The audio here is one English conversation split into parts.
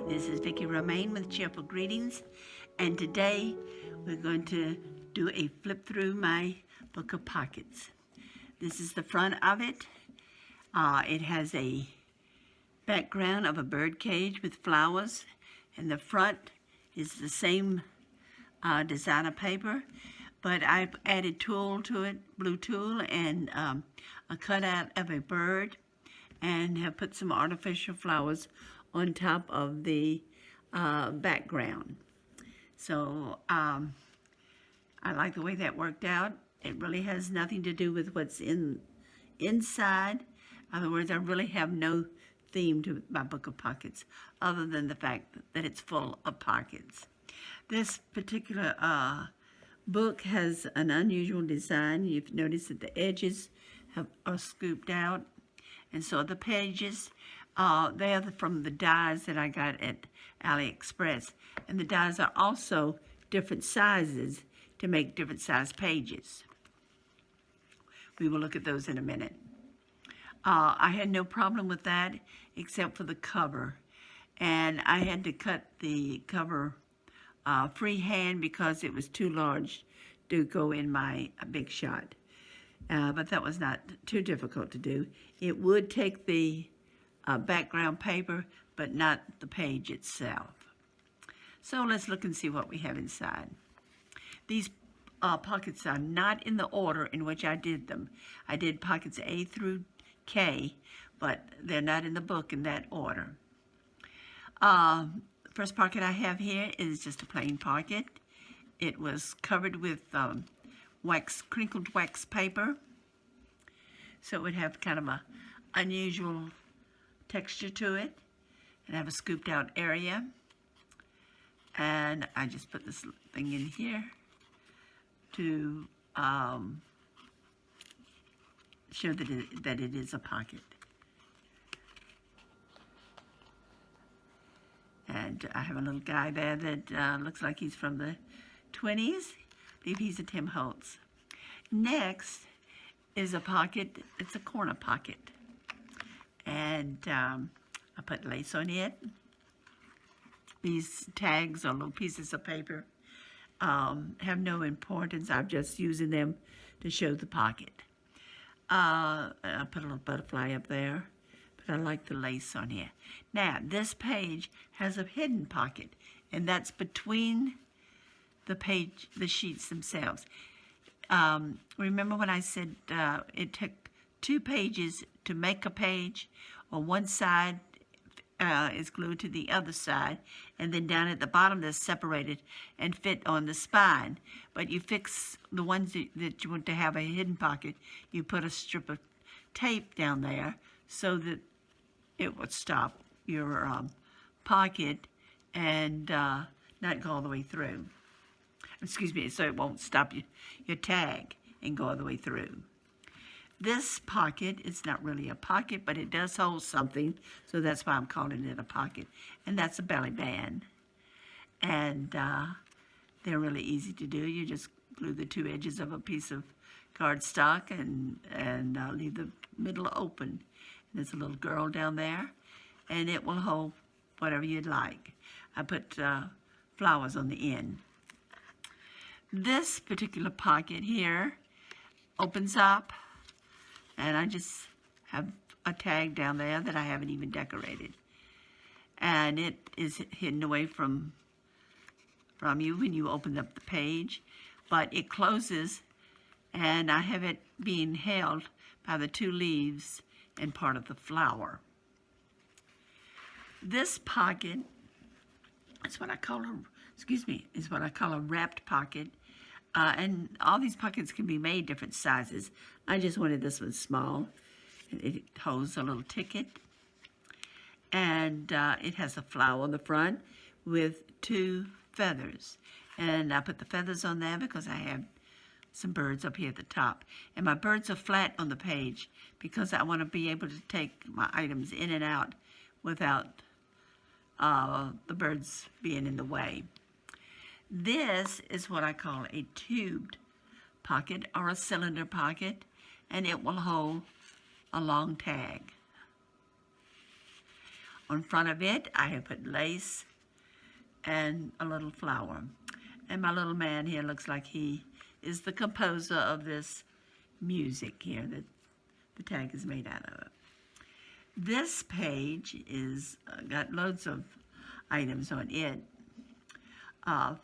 This is Vicki Romaine with Cheerful Greetings, and today we're going to do a flip through my book of pockets. This is the front of it. It has a background of a bird cage with flowers, and the front is the same designer paper, but I've added tulle to it, blue tulle, and a cutout of a bird, and have put some artificial flowers on top of the background. So I like the way that worked out. It really has nothing to do with what's inside. In other words, I really have no theme to my book of pockets other than the fact that it's full of pockets. This particular book has an unusual design. You've noticed that the edges are scooped out, and so the pages, they are from the dies that I got at AliExpress, and the dies are also different sizes to make different size pages. We will look at those in a minute. I had no problem with that except for the cover, and I had to cut the cover freehand because it was too large to go in my big shot. But that was not too difficult to do. It would take the background paper, but not the page itself. So let's look and see what we have inside. These pockets are not in the order in which I did them. I did pockets A through K, but they're not in the book in that order. First pocket I have here is just a plain pocket. It was covered with crinkled wax paper, so it would have kind of a unusual texture to it, and have a scooped out area. And I just put this thing in here to show that it is a pocket. And I have a little guy there that looks like he's from the 20s. I believe he's a Tim Holtz. Next is a pocket. It's a corner pocket. And I put lace on it. These tags or little pieces of paper have no importance. I'm just using them to show the pocket. I put a little butterfly up there, but I like the lace on here. Now, this page has a hidden pocket, and that's between the sheets themselves. Remember when I said it took 2 pages to make a page, or one side is glued to the other side, and then down at the bottom they're separated and fit on the spine. But you fix the ones that you want to have a hidden pocket, you put a strip of tape down there so that it would stop your pocket and not go all the way through. Excuse me, so it won't stop your tag and go all the way through. This pocket is not really a pocket, but it does hold something, so that's why I'm calling it a pocket. And that's a belly band. And they're really easy to do. You just glue the 2 edges of a piece of cardstock and leave the middle open. And there's a little girl down there, and it will hold whatever you'd like. I put flowers on the end. This particular pocket here opens up, and I just have a tag down there that I haven't even decorated. And it is hidden away from you when you open up the page, but it closes, and I have it being held by the 2 leaves and part of the flower. This pocket is what I call a wrapped pocket. And all these pockets can be made different sizes. I just wanted this one small. It holds a little ticket. And it has a flower on the front with 2 feathers. And I put the feathers on there because I have some birds up here at the top. And my birds are flat on the page because I want to be able to take my items in and out without the birds being in the way. This is what I call a tubed pocket or a cylinder pocket, and it will hold a long tag. On front of it, I have put lace and a little flower. And my little man here looks like he is the composer of this music here that the tag is made out of. This page is got loads of items on it.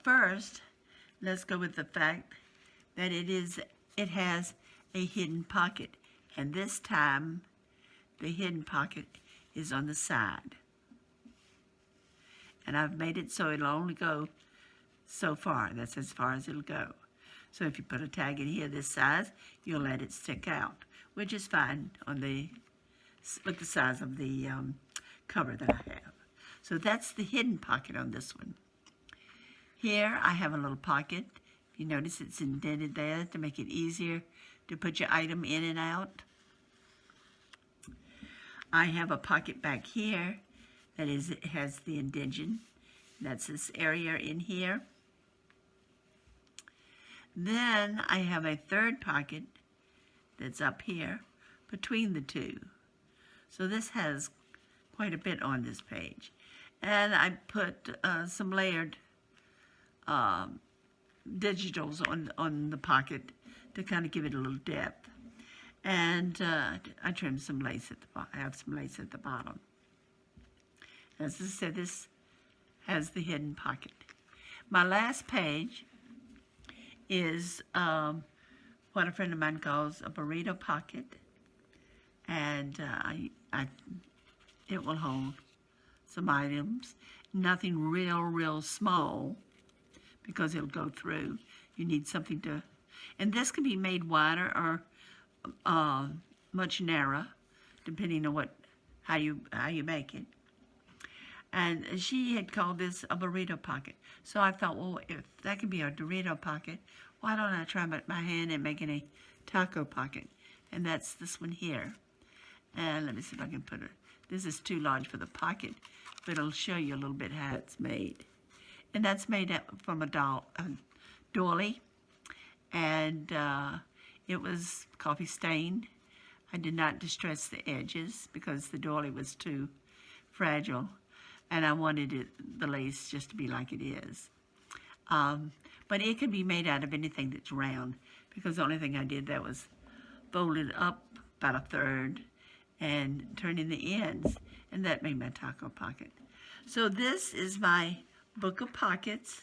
First, let's go with the fact that it has a hidden pocket, and this time the hidden pocket is on the side. And I've made it so it'll only go so far. That's as far as it'll go. So if you put a tag in here this size, you'll let it stick out, which is fine with the size of the cover that I have. So that's the hidden pocket on this one. Here I have a little pocket. If you notice, it's indented there to make it easier to put your item in and out. I have a pocket back here that has the indentation. That's this area in here. Then I have a third pocket that's up here between the two. So this has quite a bit on this page. And I put some layered digitals on the pocket to kind of give it a little depth. And I trimmed some lace at the bottom. I have some lace at the bottom. As I said, this has the hidden pocket. My last page is what a friend of mine calls a Burrito Pocket. And it will hold some items. Nothing real small, because it'll go through. You need something to, and this can be made wider or much narrower, depending on how you make it. And she had called this a burrito pocket. So I thought, well, if that can be a Dorito pocket, why don't I try my hand and make it a taco pocket? And that's this one here. And let me see if I can put it. This is too large for the pocket, but it'll show you a little bit how it's made. And that's made from a doily. And it was coffee stained. I did not distress the edges because the doily was too fragile. And I wanted the lace just to be like it is. But it can be made out of anything that's round, because the only thing I did that was folded up about a third and turn in the ends, and that made my taco pocket. So this is my book of pockets.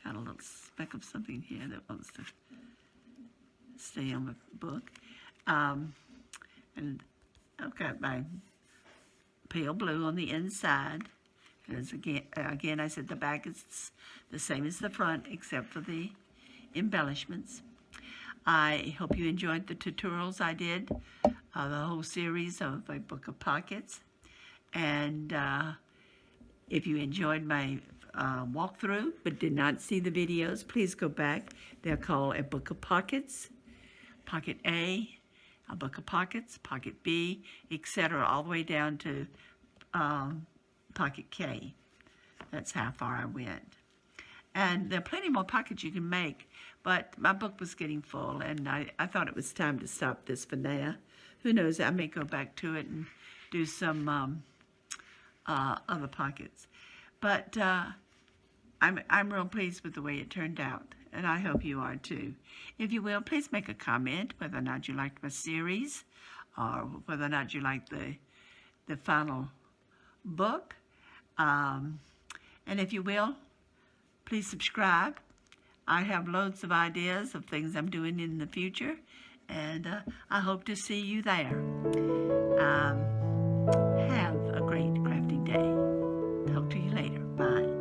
Got a little speck of something here that wants to stay on my book. And I've got my pale blue on the inside. As again, I said the back is the same as the front, except for the embellishments. I hope you enjoyed the tutorials I did, the whole series of a book of pockets. And if you enjoyed my walkthrough but did not see the videos, please go back. They're called a book of pockets, pocket A, a book of pockets, pocket B, etc., all the way down to pocket K. That's how far I went. And there are plenty more pockets you can make, but my book was getting full, and I thought it was time to stop this for now. Who knows, I may go back to it and do some other pockets. But I'm real pleased with the way it turned out, and I hope you are too. If you will, please make a comment whether or not you liked my series, or whether or not you liked the final book. And if you will, please subscribe. I have loads of ideas of things I'm doing in the future, and I hope to see you there. Have a great crafting day. Talk to you later. Bye.